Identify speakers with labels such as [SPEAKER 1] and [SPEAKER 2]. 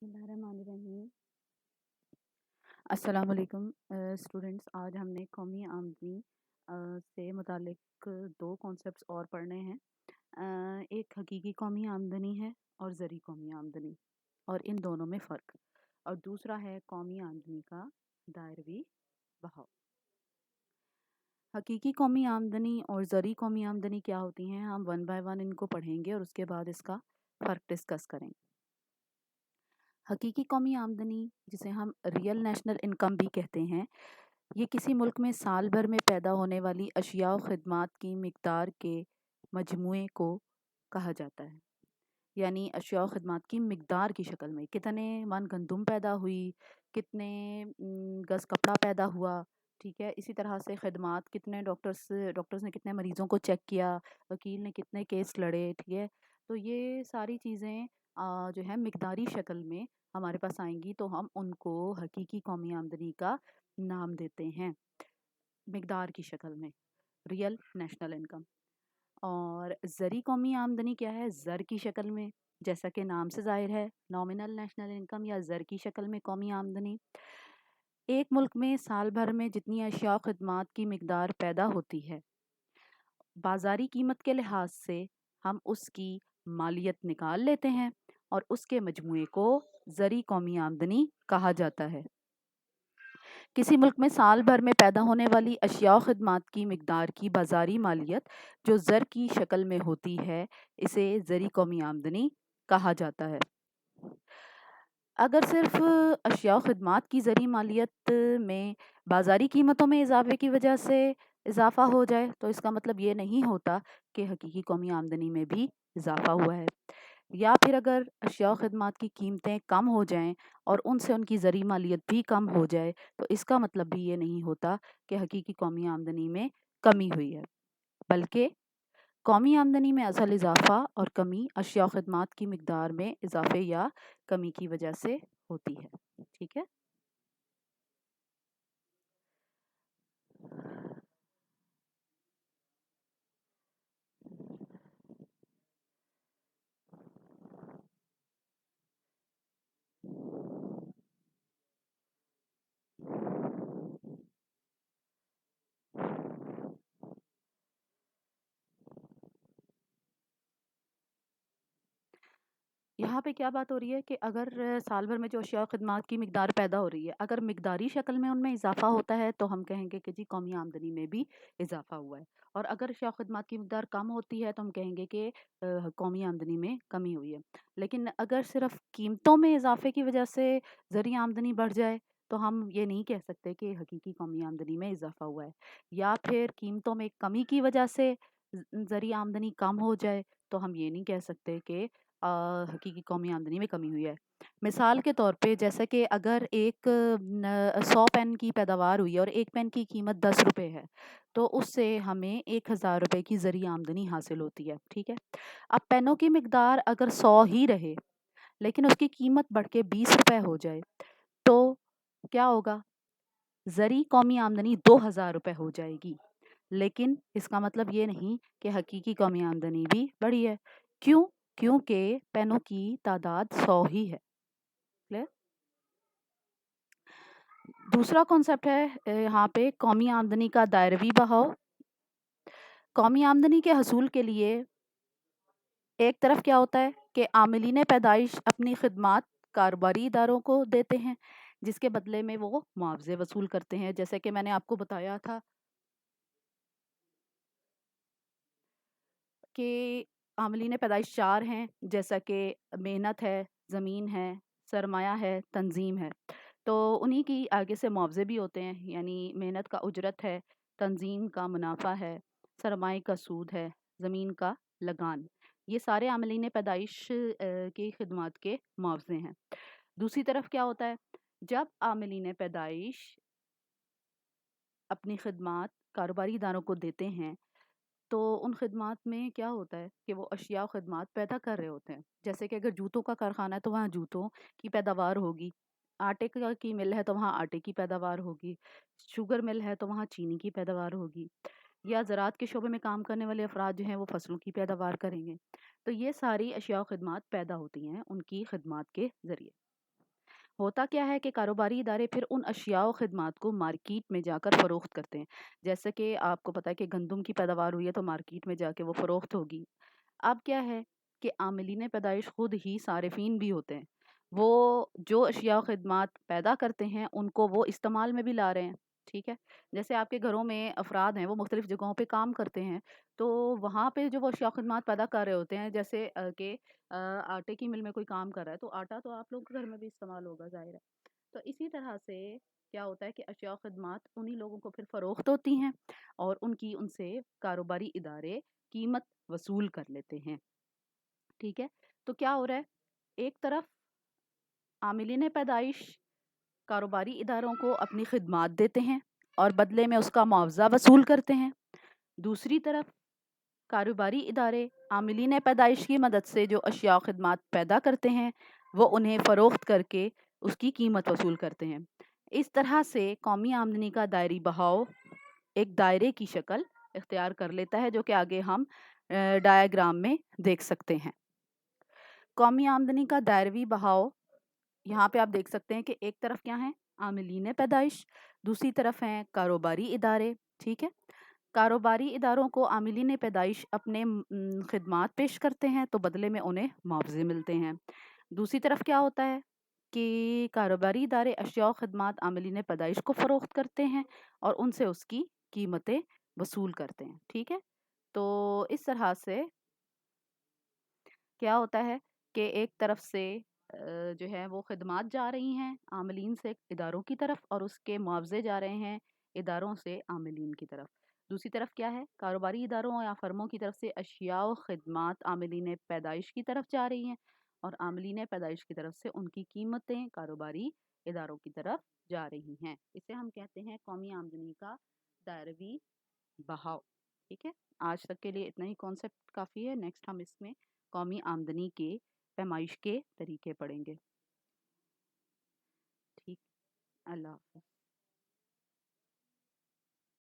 [SPEAKER 1] بسم اللہ الرحمن الرحیم۔ السلام علیکم اسٹوڈنٹس، آج ہم نے قومی آمدنی سے متعلق دو کانسیپٹس اور پڑھنے ہیں۔ ایک حقیقی قومی آمدنی ہے اور زرعی قومی آمدنی، اور ان دونوں میں فرق، اور دوسرا ہے قومی آمدنی کا دائروی بہاؤ۔ حقیقی قومی آمدنی اور زرعی قومی آمدنی کیا ہوتی ہیں، ہم ون بائی ون ان کو پڑھیں گے اور اس کے بعد اس کا فرق ڈسکس کریں گے۔ حقیقی قومی آمدنی، جسے ہم ریئل نیشنل انکم بھی کہتے ہیں، یہ کسی ملک میں سال بھر میں پیدا ہونے والی اشیاء و خدمات کی مقدار کے مجموعے کو کہا جاتا ہے۔ یعنی اشیاء و خدمات کی مقدار کی شکل میں کتنے من گندم پیدا ہوئی، کتنے گز کپڑا پیدا ہوا، ٹھیک ہے۔ اسی طرح سے خدمات، کتنے ڈاکٹرز نے کتنے مریضوں کو چیک کیا، وکیل نے کتنے کیس لڑے، ٹھیک ہے۔ تو یہ ساری چیزیں جو ہے مقداری شکل میں ہمارے پاس آئیں گی، تو ہم ان کو حقیقی قومی آمدنی کا نام دیتے ہیں، مقدار کی شکل میں، ریئل نیشنل انکم۔ اور زرعی قومی آمدنی کیا ہے؟ زر کی شکل میں، جیسا کہ نام سے ظاہر ہے، نامنل نیشنل انکم یا زر کی شکل میں قومی آمدنی۔ ایک ملک میں سال بھر میں جتنی اشیاء و خدمات کی مقدار پیدا ہوتی ہے، بازاری قیمت کے لحاظ سے ہم اس کی مالیت نکال لیتے ہیں اور اس کے مجموعے کو زرعی قومی آمدنی کہا جاتا ہے۔ کسی ملک میں سال بھر میں پیدا ہونے والی اشیاء و خدمات کی مقدار کی بازاری مالیت جو زر کی شکل میں ہوتی ہے، اسے زرعی قومی آمدنی کہا جاتا ہے۔ اگر صرف اشیاء و خدمات کی زرعی مالیت میں بازاری قیمتوں میں اضافے کی وجہ سے اضافہ ہو جائے تو اس کا مطلب یہ نہیں ہوتا کہ حقیقی قومی آمدنی میں بھی اضافہ ہوا ہے۔ یا پھر اگر اشیاء و خدمات کی قیمتیں کم ہو جائیں اور ان سے ان کی زرعی مالیت بھی کم ہو جائے تو اس کا مطلب بھی یہ نہیں ہوتا کہ حقیقی قومی آمدنی میں کمی ہوئی ہے، بلکہ قومی آمدنی میں اصل اضافہ اور کمی اشیاء و خدمات کی مقدار میں اضافے یا کمی کی وجہ سے ہوتی ہے، ٹھیک ہے۔ یہاں پہ کیا بات ہو رہی ہے کہ اگر سال بھر میں جو اشیاء و خدمات کی مقدار پیدا ہو رہی ہے، اگر مقداری شکل میں ان میں اضافہ ہوتا ہے تو ہم کہیں گے کہ جی قومی آمدنی میں بھی اضافہ ہوا ہے، اور اگر اشیاء و خدمات کی مقدار کم ہوتی ہے تو ہم کہیں گے کہ قومی آمدنی میں کمی ہوئی ہے۔ لیکن اگر صرف قیمتوں میں اضافے کی وجہ سے زرعی آمدنی بڑھ جائے تو ہم یہ نہیں کہہ سکتے کہ حقیقی قومی آمدنی میں اضافہ ہوا ہے، یا پھر قیمتوں میں کمی کی وجہ سے زرعی آمدنی کم ہو جائے تو ہم یہ نہیں کہہ سکتے کہ حقیقی قومی آمدنی میں کمی ہوئی ہے۔ مثال کے طور پہ جیسا کہ اگر ایک 100 پین کی پیداوار ہوئی ہے اور ایک پین کی قیمت 10 روپے ہے تو اس سے ہمیں 1000 روپے کی زرعی آمدنی حاصل ہوتی ہے، ٹھیک ہے۔ اب پینوں کی مقدار اگر 100 ہی رہے لیکن اس کی قیمت بڑھ کے 20 روپے ہو جائے تو کیا ہوگا؟ زرعی قومی آمدنی 2000 روپے ہو جائے گی، لیکن اس کا مطلب یہ نہیں کہ حقیقی قومی آمدنی بھی بڑھی ہے۔ کیوں؟ کیونکہ پینوں کی تعداد 100 ہی ہے۔ کلیئر؟ دوسرا کانسیپٹ ہے یہاں پہ قومی آمدنی کا دائروی بہاؤ۔ قومی آمدنی کے حصول کے لیے ایک طرف کیا ہوتا ہے کہ عاملین پیدائش اپنی خدمات کاروباری اداروں کو دیتے ہیں جس کے بدلے میں وہ معاوضے وصول کرتے ہیں، جیسے کہ میں نے آپ کو بتایا تھا کہ عاملین پیدائش 4 ہیں، جیسا کہ محنت ہے، زمین ہے، سرمایہ ہے، تنظیم ہے۔ تو انہی کی آگے سے معاوضے بھی ہوتے ہیں، یعنی محنت کا اجرت ہے، تنظیم کا منافع ہے، سرمایہ کا سود ہے، زمین کا لگان۔ یہ سارے عاملین پیدائش کی خدمات کے معاوضے ہیں۔ دوسری طرف کیا ہوتا ہے؟ جب عاملین پیدائش اپنی خدمات کاروباری اداروں کو دیتے ہیں تو ان خدمات میں کیا ہوتا ہے کہ وہ اشیاء و خدمات پیدا کر رہے ہوتے ہیں، جیسے کہ اگر جوتوں کا کارخانہ ہے تو وہاں جوتوں کی پیداوار ہوگی، آٹے کی مل ہے تو وہاں آٹے کی پیداوار ہوگی، شوگر مل ہے تو وہاں چینی کی پیداوار ہوگی، یا زراعت کے شعبے میں کام کرنے والے افراد جو ہیں وہ فصلوں کی پیداوار کریں گے۔ تو یہ ساری اشیاء و خدمات پیدا ہوتی ہیں ان کی خدمات کے ذریعے۔ ہوتا کیا ہے کہ کاروباری ادارے پھر ان اشیاء و خدمات کو مارکیٹ میں جا کر فروخت کرتے ہیں. جیسے کہ آپ کو پتہ ہے کہ گندم کی پیداوار ہوئی ہے تو مارکیٹ میں جا کے وہ فروخت ہوگی. اب کیا ہے کہ عاملین پیدائش خود ہی صارفین بھی ہوتے ہیں. وہ جو اشیاء و خدمات پیدا کرتے ہیں ان کو وہ استعمال میں بھی لا رہے ہیں. ٹھیک ہے. جیسے آپ کے گھروں میں افراد ہیں وہ مختلف جگہوں پہ کام کرتے ہیں، تو وہاں پہ جو وہ اشیاء و خدمات پیدا کر رہے ہوتے ہیں، جیسے کہ آٹے کی مل میں کوئی کام کر رہا ہے تو آٹا تو آپ لوگوں کے گھر میں بھی استعمال ہوگا، ظاہر ہے. تو اسی طرح سے کیا ہوتا ہے کہ اشیاء و خدمات انہی لوگوں کو پھر فروخت ہوتی ہیں اور ان سے کاروباری ادارے قیمت وصول کر لیتے ہیں. ٹھیک ہے. تو کیا ہو رہا ہے، ایک طرف عاملین پیدائش کاروباری اداروں کو اپنی خدمات دیتے ہیں اور بدلے میں اس کا معاوضہ وصول کرتے ہیں. دوسری طرف کاروباری ادارے عاملین پیدائش کی مدد سے جو اشیاء و خدمات پیدا کرتے ہیں وہ انہیں فروخت کر کے اس کی قیمت وصول کرتے ہیں. اس طرح سے قومی آمدنی کا دائری بہاؤ ایک دائرے کی شکل اختیار کر لیتا ہے، جو کہ آگے ہم ڈایاگرام میں دیکھ سکتے ہیں. قومی آمدنی کا دائروی بہاؤ یہاں پہ آپ دیکھ سکتے ہیں کہ ایک طرف کیا ہیں عاملین پیدائش، دوسری طرف ہیں کاروباری ادارے. ٹھیک ہے. کاروباری اداروں کو عاملین پیدائش اپنے خدمات پیش کرتے ہیں تو بدلے میں انہیں معاوضے ملتے ہیں. دوسری طرف کیا ہوتا ہے کہ کاروباری ادارے اشیاء و خدمات عاملین پیدائش کو فروخت کرتے ہیں اور ان سے اس کی قیمتیں وصول کرتے ہیں. ٹھیک ہے. تو اس طرح سے کیا ہوتا ہے کہ ایک طرف سے جو ہے وہ خدمات جا رہی ہیں عاملین سے اداروں کی طرف اور اس کے معاوضے جا رہے ہیں اداروں سے عاملین کی طرف. دوسری طرف کیا ہے، کاروباری اداروں یا فرموں کی طرف سے اشیاء و خدمات عاملین پیدائش کی طرف جا رہی ہیں اور عاملین پیدائش کی طرف سے ان کی قیمتیں کاروباری اداروں کی طرف جا رہی ہیں. اسے ہم کہتے ہیں قومی آمدنی کا دائروی بہاؤ. ٹھیک ہے. آج تک کے لیے اتنا ہی کانسیپٹ کافی ہے. نیکسٹ ہم اس میں قومی آمدنی کے پیمائش کے طریقے پڑھیں گے. ٹھیک. اللہ حافظ.